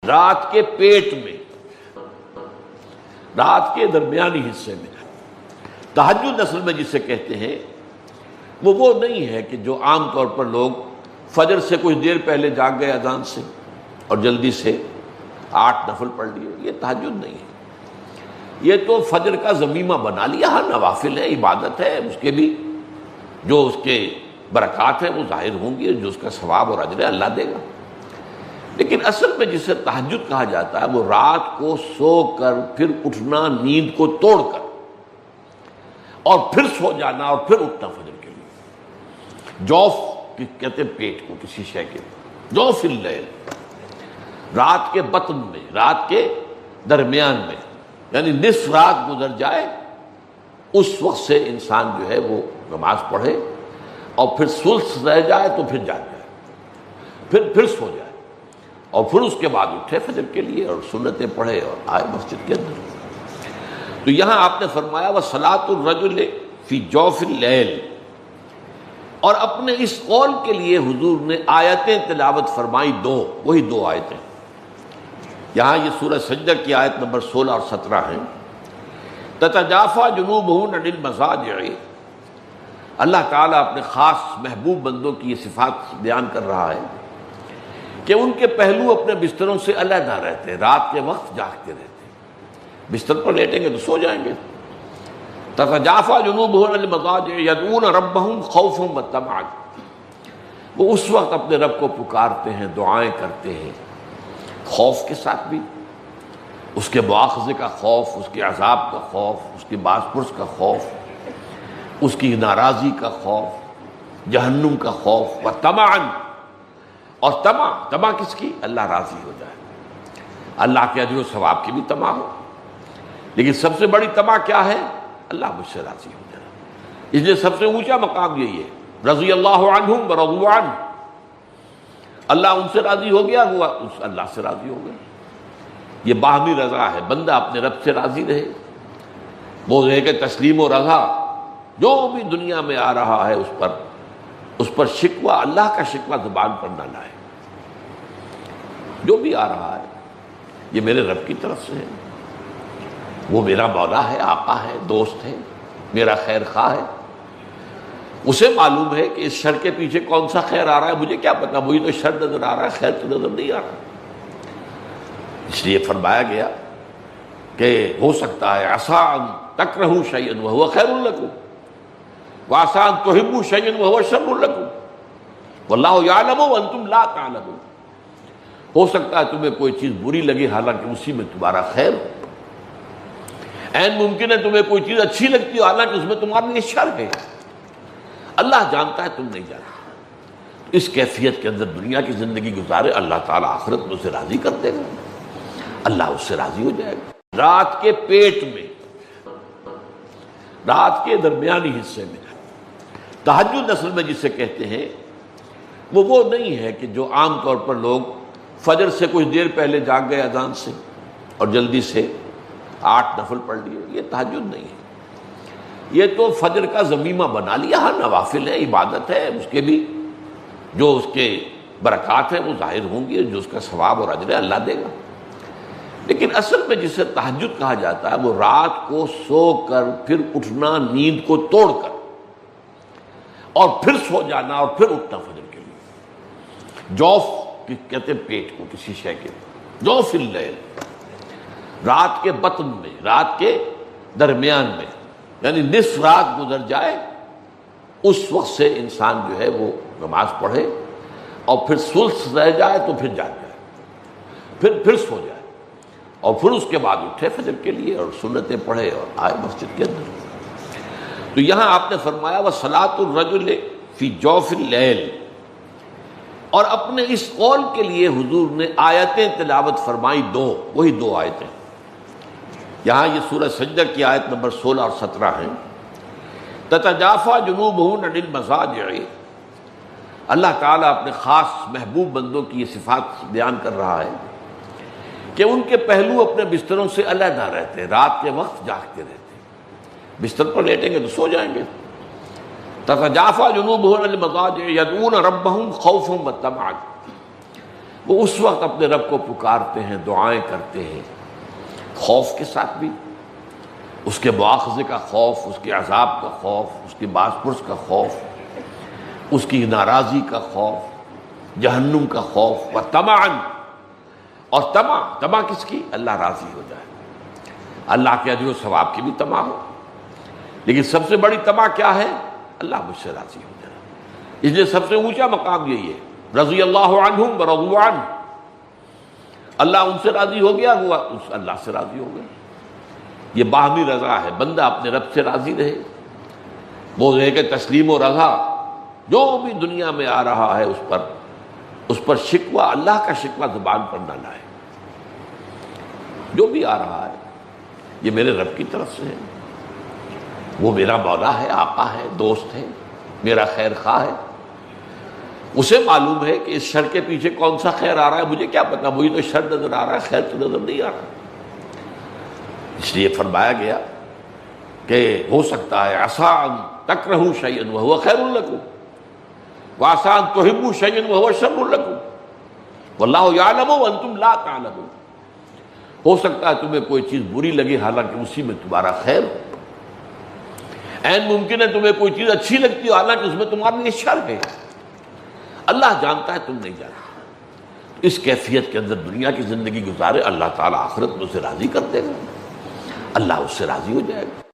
رات کے پیٹ میں، رات کے درمیانی حصے میں۔ تہجد اصل میں جسے کہتے ہیں وہ نہیں ہے کہ جو عام طور پر لوگ فجر سے کچھ دیر پہلے جاگ گئے اذان سے اور جلدی سے 8 نفل پڑھ لیے، یہ تہجد نہیں ہے۔ یہ تو فجر کا ضمیمہ بنا لیا، ہاں نوافل ہے، عبادت ہے، اس کے بھی جو اس کے برکات ہیں وہ ظاہر ہوں گی، جو اس کا ثواب اور اجر ہے اللہ دے گا۔ لیکن اصل میں جسے تہجد کہا جاتا ہے وہ رات کو سو کر پھر اٹھنا، نیند کو توڑ کر، اور پھر سو جانا اور پھر اٹھنا فجر کے لیے۔ جوف کہتے ہیں پیٹ کو، کسی شے کے جوف اللیل، رات کے بطن میں، رات کے درمیان میں، یعنی نصف رات گزر جائے اس وقت سے انسان جو ہے وہ نماز پڑھے، اور پھر ثلث رہ جائے تو پھر جاگ جائے، پھر سو جائے، اور پھر اس کے بعد اٹھے فجر کے لیے اور سنتیں پڑھے اور آئے مسجد کے اندر۔ تو یہاں آپ نے فرمایا وَصَلَاةُ الرَّجُلِ فِي جَوْفِ اللَّيْلِ، اور اپنے اس قول کے لیے حضور نے آیتیں تلاوت فرمائی وہی دو آیتیں۔ یہاں یہ سورہ سجدہ کی آیت نمبر 16 اور 17 ہیں۔ تَتَجَافَىٰ جُنُوبُهُمْ عَنِ الْمَضَاجِعِ، اللہ تعالیٰ اپنے خاص محبوب بندوں کی یہ صفات بیان کر رہا ہے کہ ان کے پہلو اپنے بستروں سے علیحدہ رہتے ہیں، رات کے وقت جاگتے رہتے ہیں، بستر پر لیٹیں گے تو سو جائیں گے۔ تَتَجَافَىٰ جُنُوبُهُمْ عَنِ الْمَضَاجِعِ يَدْعُونَ رَبَّهُمْ خَوْفًا وَطَمَعًا، وہ اس وقت اپنے رب کو پکارتے ہیں، دعائیں کرتے ہیں، خوف کے ساتھ بھی، اس کے مواخذے کا خوف، اس کے عذاب کا خوف، اس کی باز پرس کا خوف، اس کی ناراضی کا خوف، جہنم کا خوف، وطمعاً، اور طمع کس کی؟ اللہ راضی ہو جائے، اللہ کے اجر و ثواب کی بھی طمع ہو، لیکن سب سے بڑی طمع کیا ہے؟ اللہ مجھ سے راضی ہو جائے۔ اس لیے سب سے اونچا مقام یہی ہے، رضی اللہ عنہم ورضوا عنہ، اللہ ان سے راضی ہو گیا، وہ اللہ سے راضی ہو گیا۔ یہ باہمی رضا ہے، بندہ اپنے رب سے راضی رہے، وہ ہے کہ تسلیم و رضا، جو بھی دنیا میں آ رہا ہے اس پر شکوہ، اللہ کا شکوہ زبان پر نہ لائے۔ جو بھی آ رہا ہے یہ میرے رب کی طرف سے ہے، وہ میرا مولا ہے، آقا ہے، دوست ہے، میرا خیر خواہ ہے، اسے معلوم ہے کہ اس شر کے پیچھے کون سا خیر آ رہا ہے، مجھے کیا پتا، مجھے تو شر نظر آ رہا ہے، خیر تو نظر نہیں آ رہا۔ اس لیے فرمایا گیا کہ ہو سکتا ہے عسیٰ ان تکرہوا شیئا وہو خیر لکم، وعسیٰ ان تحبوا شیئا وہو شر لکم، واللہ یعلم وانتم لا تعلمون، ہو سکتا ہے تمہیں کوئی چیز بری لگے حالانکہ اسی میں تمہارا خیر ہو، عین ممکن ہے تمہیں کوئی چیز اچھی لگتی ہو حالانکہ اس میں تمہارے لیے شر ہے، اللہ جانتا ہے تم نہیں جانتے۔ اس کیفیت کے اندر دنیا کی زندگی گزارے، اللہ تعالیٰ آخرت میں اسے راضی کر دے گا، اللہ اس سے راضی ہو جائے گا۔ رات کے پیٹ میں، رات کے درمیانی حصے میں، تہجد اصل میں جسے کہتے ہیں وہ نہیں ہے کہ جو عام طور پر لوگ فجر سے کچھ دیر پہلے جاگ گئے اذان سے اور جلدی سے 8 نفل پڑھ لیے، یہ تہجد نہیں ہے۔ یہ تو فجر کا ضمیمہ بنا لیا، ہاں نوافل ہے، عبادت ہے، اس کے بھی جو اس کے برکات ہیں وہ ظاہر ہوں گی، جو اس کا ثواب اور اجر ہے اللہ دے گا۔ لیکن اصل میں جسے تہجد کہا جاتا ہے وہ رات کو سو کر پھر اٹھنا، نیند کو توڑ کر، اور پھر سو جانا اور پھر اٹھنا فجر کے لیے۔ جوف کہتے ہیں پیٹ کو، کسی شے کے جوف اللیل، رات کے بطن میں، رات کے درمیان میں، یعنی نصف رات گزر جائے اس وقت سے انسان جو ہے وہ نماز پڑھے، اور پھر ثلث رہ جائے تو پھر جاگ جائے، پھر سو جائے، اور پھر اس کے بعد اٹھے فجر کے لیے اور سنتیں پڑھے اور آئے مسجد کے اندر۔ تو یہاں آپ نے فرمایا وَصَلَاةُ الرَّجُلِ فِي جَوْفِ اللَّيْلِ، اور اپنے اس قول کے لیے حضور نے آیتیں تلاوت فرمائی وہی دو آیتیں۔ یہاں یہ سورہ سجدہ کی آیت نمبر 16 اور 17 ہیں۔ تَتَجَافَىٰ جُنُوبُهُمْ عَنِ الْمَضَاجِعِ، اللہ تعالیٰ اپنے خاص محبوب بندوں کی یہ صفات بیان کر رہا ہے کہ ان کے پہلو اپنے بستروں سے علیحدہ رہتے ہیں، رات کے وقت جاگتے رہتے ہیں، بستر پر لیٹیں گے تو سو جائیں گے۔ تَتَجَافَىٰ جُنُوبُهُمْ عَنِ الْمَضَاجِعِ يَدْعُونَ رَبَّهُمْ خَوْفًا وَطَمَعًا، وہ اس وقت اپنے رب کو پکارتے ہیں، دعائیں کرتے ہیں، خوف کے ساتھ بھی، اس کے مواخذے کا خوف، اس کے عذاب کا خوف، اس کی باز پرس کا خوف، اس کی ناراضی کا خوف، جہنم کا خوف، و طمعاً، اور طمع کس کی؟ اللہ راضی ہو جائے، اللہ کے اجر و ثواب کی بھی طمع ہو، لیکن سب سے بڑی طمع کیا ہے؟ اللہ مجھ سے راضی ہو جائے۔ اس لیے سب سے اونچا مقام یہی ہے، رضی اللہ عنہم ورضوا عنہ، اللہ ان سے راضی ہو گیا، وہ اللہ سے راضی ہو گیا۔ یہ باہمی رضا ہے، بندہ اپنے رب سے راضی رہے، وہ ہے کہ تسلیم و رضا، جو بھی دنیا میں آ رہا ہے اس پر شکوہ، اللہ کا شکوہ زبان پر نہ لائے۔ جو بھی آ رہا ہے یہ میرے رب کی طرف سے ہے، وہ میرا مولا ہے، آقا ہے، دوست ہے، میرا خیر خواہ ہے، اسے معلوم ہے کہ اس شر کے پیچھے کون سا خیر آ رہا ہے، مجھے کیا پتا، مجھے تو شر نظر آ رہا ہے، خیر تو نظر نہیں آ رہا۔ اس لیے فرمایا گیا کہ ہو سکتا ہے عسیٰ ان تکرہوا شیئا وہو خیر لکم، وعسیٰ ان تحبوا شیئا وہو شر لکم، واللہ یعلم وانتم لا تعلمون۔ ہو سکتا ہے تمہیں کوئی چیز بری لگے حالانکہ اسی میں تمہارا خیر ہو، عین ممکن ہے تمہیں کوئی چیز اچھی لگتی ہو حالانکہ اس میں تمہارے لیے شر ہے۔ اللہ جانتا ہے، تم نہیں جانتے۔ اس کیفیت کے اندر دنیا کی زندگی گزارے، اللہ تعالیٰ آخرت میں اسے راضی کر دے گا، اللہ اس سے راضی ہو جائے گا۔